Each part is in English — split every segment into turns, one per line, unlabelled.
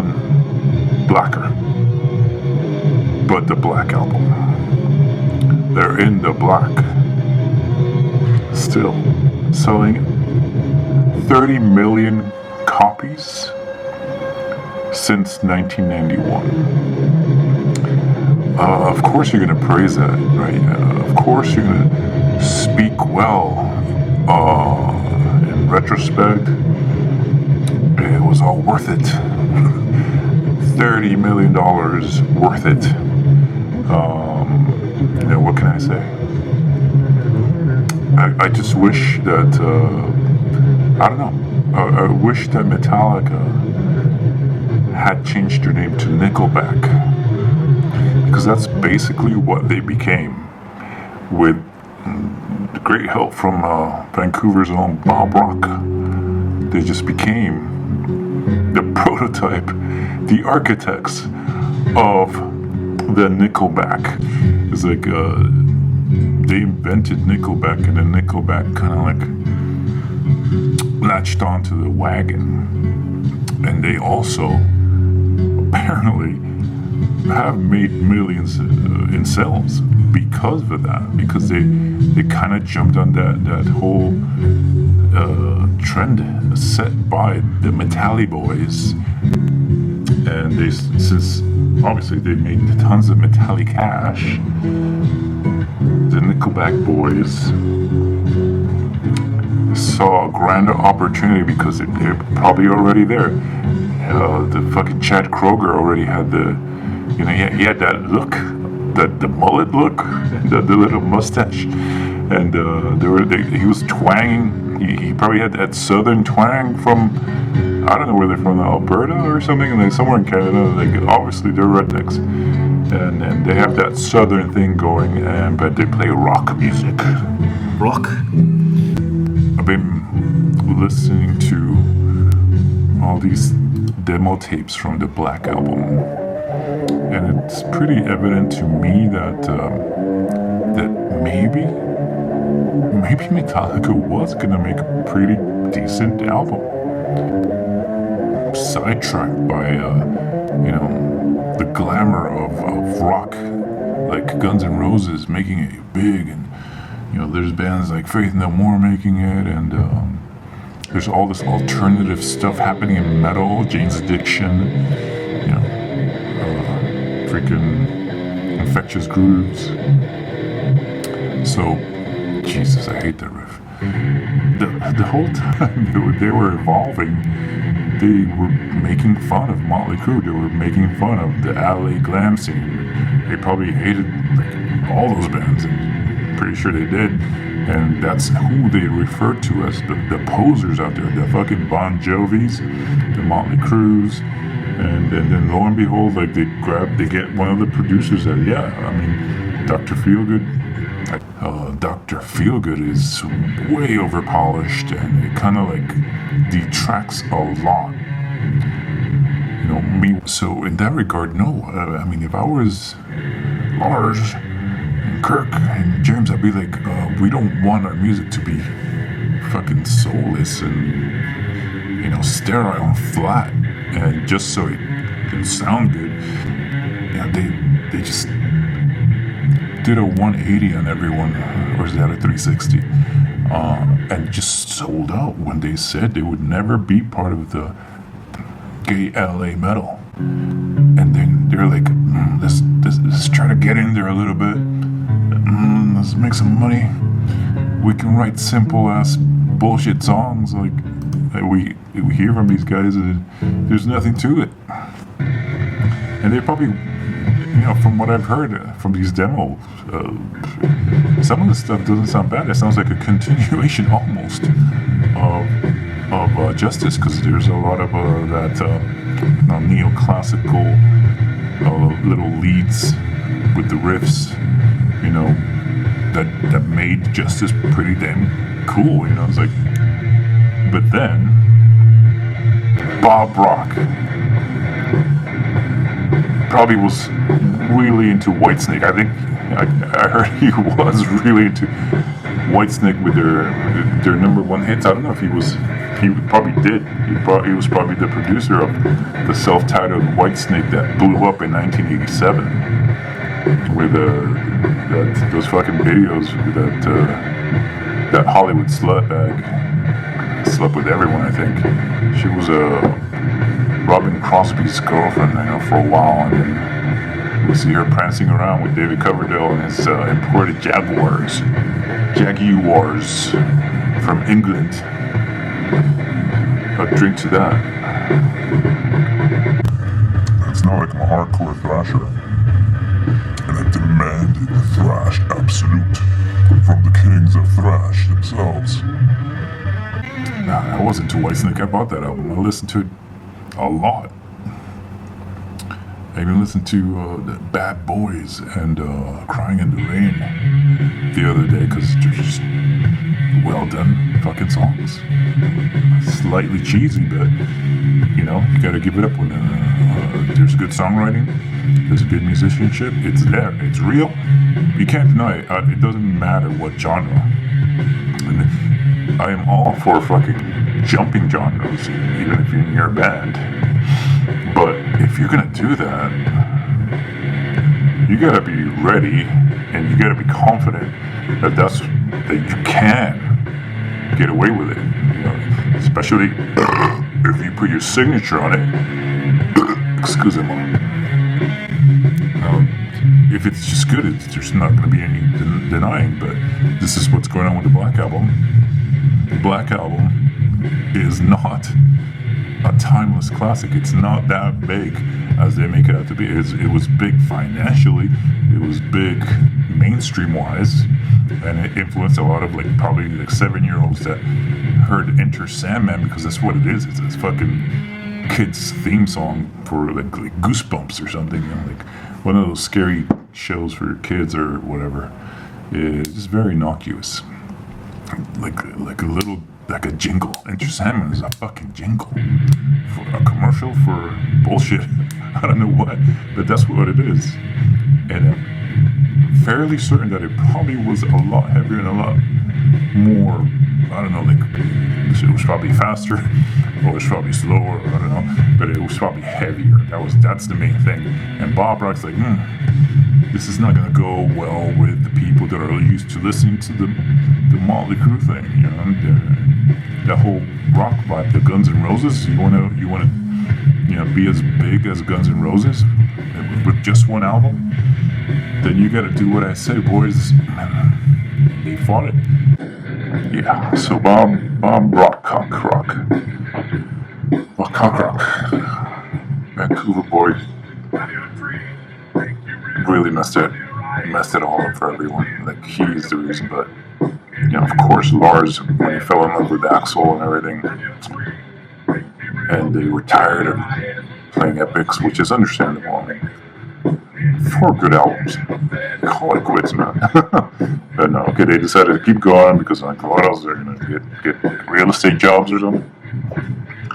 gone blacker. But the Black Album, they're in the black. Still selling 30 million copies since 1991. Of course you're going to praise that, right? Of course you're going to speak well. In retrospect, it was all worth it. $30 million worth it. What can I say? I just wish that, I don't know, I wish that Metallica had changed their name to Nickelback, because that's basically what they became, with great help from Vancouver's own Bob Rock. They just became the prototype, the architects of the Nickelback. It's like they invented Nickelback, and then Nickelback kind of like latched onto the wagon, and they also apparently have made millions in sales because of that, because they kind of jumped on that whole trend set by the metalliboys, and they, since obviously they made tons of metallic cash, the Nickelback boys saw a grander opportunity because they're probably already there. The fucking Chad Kroeger already had he had that look, the mullet look, the little mustache, and he was twanging. He probably had that southern twang from, I don't know where they're from, Alberta or something, and then somewhere in Canada. Like, obviously they're rednecks, and they have that southern thing going, but they play rock music.
Rock.
I've been listening to all these demo tapes from the Black Album, and it's pretty evident to me that maybe Metallica was gonna make a pretty decent album. Sidetracked by the glamour of rock, like Guns N' Roses making it big, and there's bands like Faith No More making it, and there's all this alternative stuff happening in metal, Jane's Addiction, freaking Infectious Grooves. So, Jesus, I hate that riff. The whole time they were evolving, they were making fun of Motley Crue. They were making fun of the LA glam scene. They probably hated all those bands, and I'm pretty sure they did. And that's who they referred to as the posers out there, the fucking Bon Jovis, the Motley Crues. And then lo and behold, like they get one of the producers that, Dr. Feelgood. Dr. Feelgood is way over polished, and it kind of like detracts a lot. Me. So in that regard, no. If I was Lars and Kirk and James, I'd be like, we don't want our music to be fucking soulless and sterile and flat, and just so it can sound good. They just did a 180 on everyone, or is that a 360? And just sold out when they said they would never be part of the gay LA metal. And then they're like, let's try to get in there a little bit. Let's make some money. We can write simple ass bullshit songs like we hear from these guys, and there's nothing to it. And they probably, from what I've heard from these demos, some of the stuff doesn't sound bad. It sounds like a continuation almost of Justice, because there's a lot of that neoclassical little leads with the riffs, that made Justice pretty damn cool. It's like, but then Bob Rock probably was really into Whitesnake. I think I heard he was really into Whitesnake with their number one hits. I don't know if he was he probably did. He was probably the producer of the self-titled Whitesnake that blew up in 1987 with those fucking videos that Hollywood slut bag slept with everyone. I think she was Robin Crosby's girlfriend, I know, for a while, and then we see her prancing around with David Coverdale and his imported Jaguars from England. A drink to that.
It's not like I'm a hardcore thrasher, and I demanded thrash absolute from the kings of thrash themselves.
Nah, I wasn't too Whitesnake. I bought that album. I listened to it a lot. I even listened to the Bad Boys and Crying in the Rain the other day because they're just well done fucking songs. Slightly cheesy, but you know, you gotta give it up when there's good songwriting, there's good musicianship. It's there, it's real. You can't deny it. It doesn't matter what genre. And I am all for fucking jumping genres, even if you're in your band. But if you're gonna do that, you gotta be ready and you gotta be confident that you can get away with it. You know, especially if you put your signature on it. Excuse me. If it's just good, there's not gonna be any denying. But this is what's going on with the Black Album. The Black Album is not a timeless classic. It's not that big as they make it out to be. It was big financially, it was big mainstream wise, and it influenced a lot of probably 7-year-olds that heard Enter Sandman, because that's what it is. It's this fucking kids theme song for like Goosebumps or something, you know, like one of those scary shows for kids or whatever. It's just very innocuous, like a jingle. Enter Sandman is a fucking jingle for a commercial for bullshit. I don't know what, but that's what it is. And I'm fairly certain that it probably was a lot heavier and a lot more, I don't know, like it was probably faster or it was probably slower, I don't know, but it was probably heavier. That's the main thing. And Bob Rock's like, this is not gonna go well with the people that are used to listening to the Motley Crue thing, you know, that whole rock vibe, the Guns N' Roses. You wanna, you know, be as big as Guns N' Roses with just one album? Then you gotta do what I say, boys. They fought it. Yeah. So Bob Rock, Vancouver boy, really messed it all up for everyone. Like, he's the reason. But you know, of course, Lars, when he fell in love with Axl and everything, and they were tired of playing epics, which is understandable. I mean, 4 good albums, call it quits, man. But no, okay, they decided to keep going because, like, what else? They're gonna get real estate jobs or something.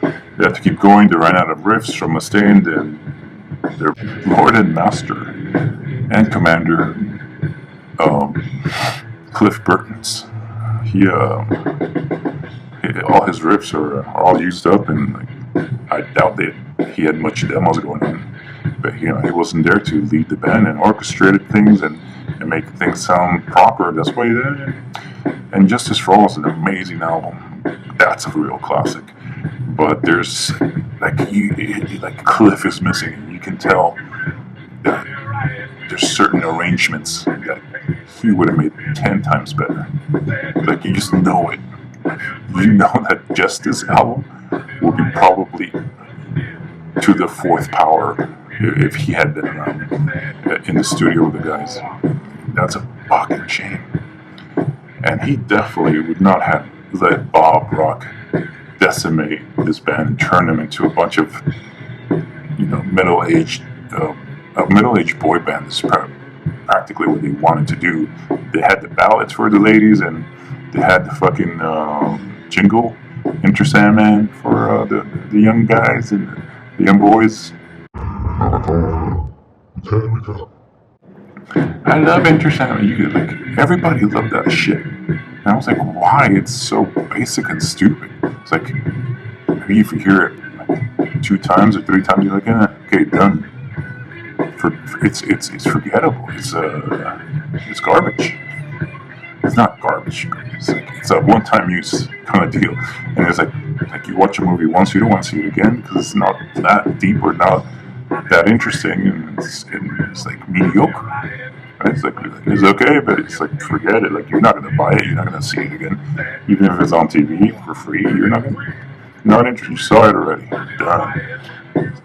They have to keep going. They ran out of riffs from Mustaine, and their Lord and Master and Commander, Cliff Burton's. All his riffs are all used up, and like, I doubt that he had much demos going on. But you know, he wasn't there to lead the band and orchestrated things and make things sound proper. That's why he did it. And Justice for All is an amazing album. That's a real classic. But there's like Cliff is missing, and you can tell that there's certain arrangements that he would have made 10 times better. Like, you just know it. You know that Justice album will be probably to the 4th power if he had been around in the studio with the guys. That's a fucking shame. And he definitely would not have let Bob Rock decimate this band and turn them into a bunch of, you know, middle-aged boy band. This is practically what they wanted to do. They had the ballads for the ladies, and they had the fucking jingle, Enter Sandman, for the young guys and the young boys. I love Enter Sandman. You could, like, everybody loved that shit. And I was like, why? It's so basic and stupid. It's like, maybe if you hear it like 2 times or 3 times, you're like, okay, done. It's forgettable. It's garbage. It's not garbage. It's a one-time use kind of deal. And it's like you watch a movie once, you don't want to see it again because it's not that deep or not that interesting, and it's like mediocre. Right? It's like it's okay, but it's like forget it. Like you're not gonna buy it, you're not gonna see it again, even if it's on TV for free. You're not interested. You saw it already. Done.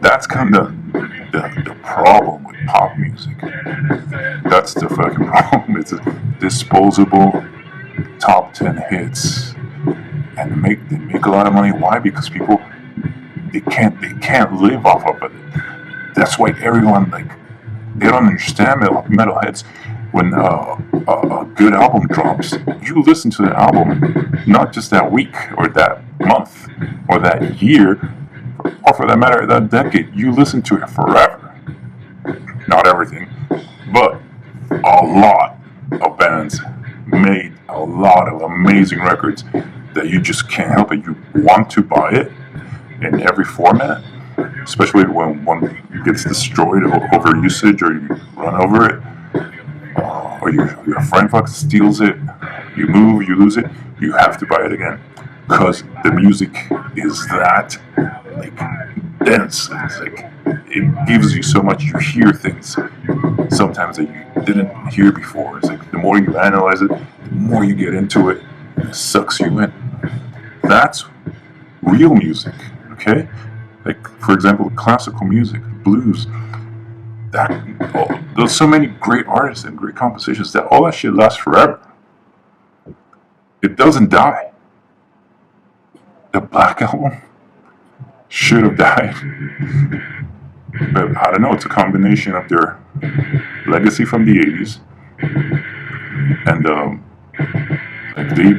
That's kind of the problem with pop music. That's the fucking problem. It's a disposable top 10 hits, and they make a lot of money. Why? Because people they can't live off of it. That's why everyone they don't understand metalheads. When a good album drops, you listen to the album not just that week or that month or that year, or for that matter that decade. You listen to it forever. Not everything, but a lot of bands made a lot of amazing records that you just can't help it. You want to buy it in every format, especially when one gets destroyed over usage, or you run over it, or your friend fucks steals it, you move, you lose it, you have to buy it again. Because the music is that dense. It's like it gives you so much. You hear things sometimes that you didn't hear before. It's like the more you analyze it, the more you get into it, it sucks you in. That's real music, okay? Like, for example, classical music, blues. There's so many great artists and great compositions that all that shit lasts forever. It doesn't die. The Black Album should have died. But I don't know, it's a combination of their legacy from the 80s and they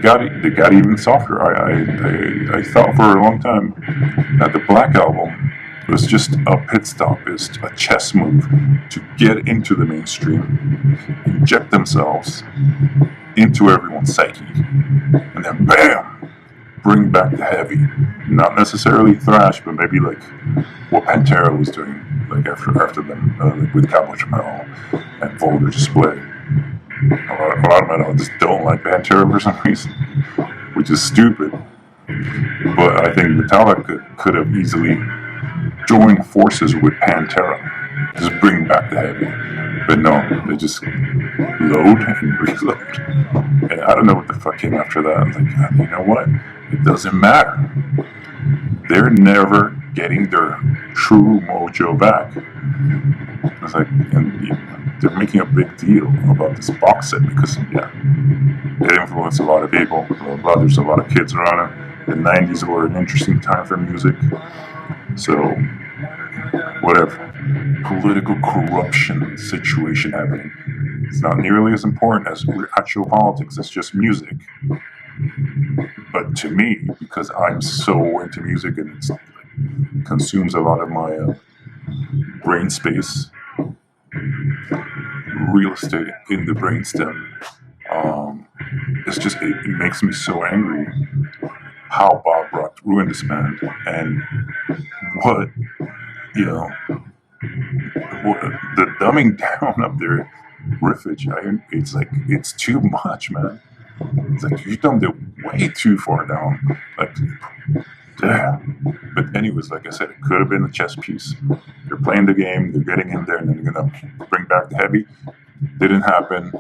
got even softer. I thought for a long time that the Black Album was just a pit stop, is a chess move to get into the mainstream, inject themselves into everyone's psyche, and then bam, bring back the heavy. Not necessarily thrash, but maybe like what Pantera was doing, like after them, like with Cowboy Metal and Vulgar Display. A lot of metal just don't like Pantera for some reason, which is stupid. But I think Metallica could have easily joined forces with Pantera, just bring back the heavy. But no, they just load and reload. And I don't know what the fuck came after that. I'm like, you know what? It doesn't matter. They're never getting their true mojo back. It's like, and they're making a big deal about this box set because, yeah, it influenced a lot of people. There's a lot of kids around it. The 90s were an interesting time for music. So, whatever. Political corruption situation happening. It's not nearly as important as actual politics. It's just music. But to me, because I'm so into music and it consumes a lot of my brain space, real estate in the brainstem, it's just, it makes me so angry how Bob Rock ruined this band, and what, you know, the dumbing down of their riffage. It's like, it's too much, man. It's like, you dumbed it way too far down. Like, damn. But anyways, like I said, it could have been a chess piece. They're playing the game, they're getting in there, and then they're gonna bring back the heavy. Didn't happen.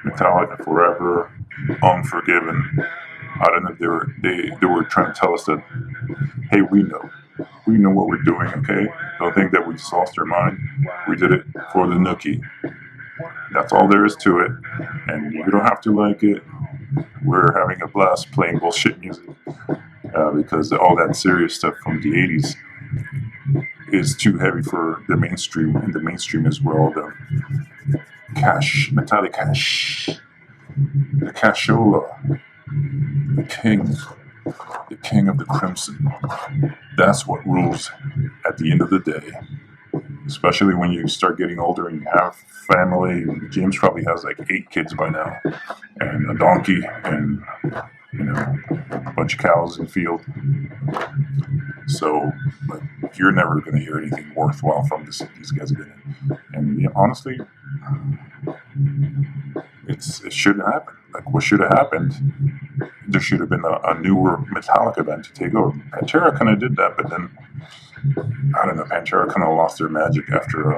Metallica forever, Unforgiven. I don't know if they were trying to tell us that, hey, we know what we're doing, okay? Don't think that we just lost our mind. We did it for the nookie. That's all there is to it. And you don't have to like it. We're having a blast playing bullshit music because all that serious stuff from the 80s is too heavy for the mainstream, and the mainstream is where all the metallic cash, the cashola, the king of the crimson. That's what rules at the end of the day. especially when you start getting older and you have family. James probably has like 8 kids by now, and a donkey, and a bunch of cows in the field. So, like, you're never going to hear anything worthwhile from these guys again. And yeah, honestly, it shouldn't happen. Like, what should have happened? There should have been a newer Metallica band to take over. Pantera kind of did that, but then I don't know. Pantera kind of lost their magic after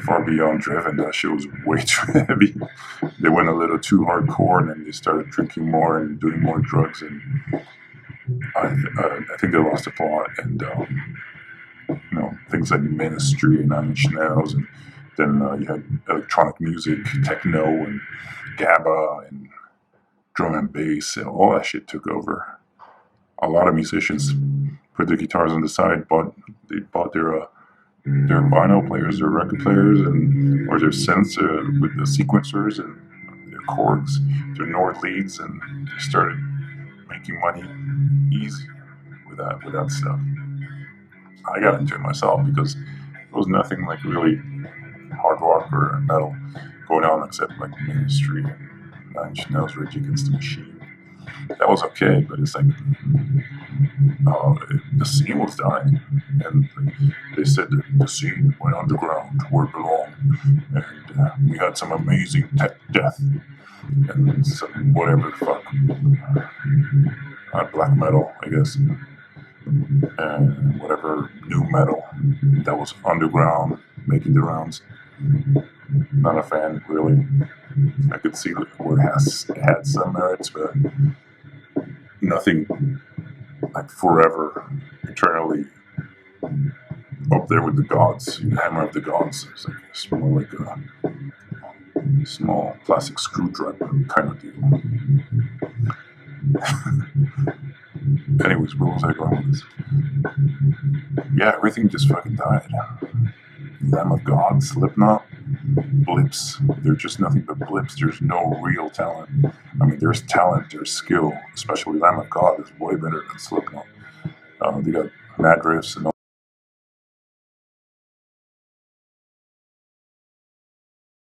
Far Beyond Driven. That shit was way too heavy. They went a little too hardcore, and then they started drinking more and doing more drugs, and I think they lost the plot. And things like Ministry and Nine Inch Nails, and then you had electronic music, techno, and GABA, and drum and bass, and all that shit took over. A lot of musicians put their guitars on the side, they bought their vinyl players, their record players, or their synths with the sequencers and their Korgs, their Nord leads, and they started making money easy with that stuff. I got into it myself because there was nothing like really hard rock or metal going on except like Ministry and Nine Inch Nails, Rage Against the Machine. That was okay, but it's like the scene was dying, and they said that the scene went underground where it belonged, and we had some amazing tech death and some whatever the fuck, black metal, I guess, and whatever new metal that was underground making the rounds. Not a fan, really. I could see where it had some merits, but nothing like forever, eternally up there with the gods. Hammer of the gods. It's more like a small plastic screwdriver kind of deal. Anyways, where was I going with this? Yeah, everything just fucking died. Lamb of God, Slipknot, blips. They're just nothing but blips. There's no real talent. I mean, there's talent, there's skill. Especially Lamb of God is way better than Slipknot. They got mad riffs and all.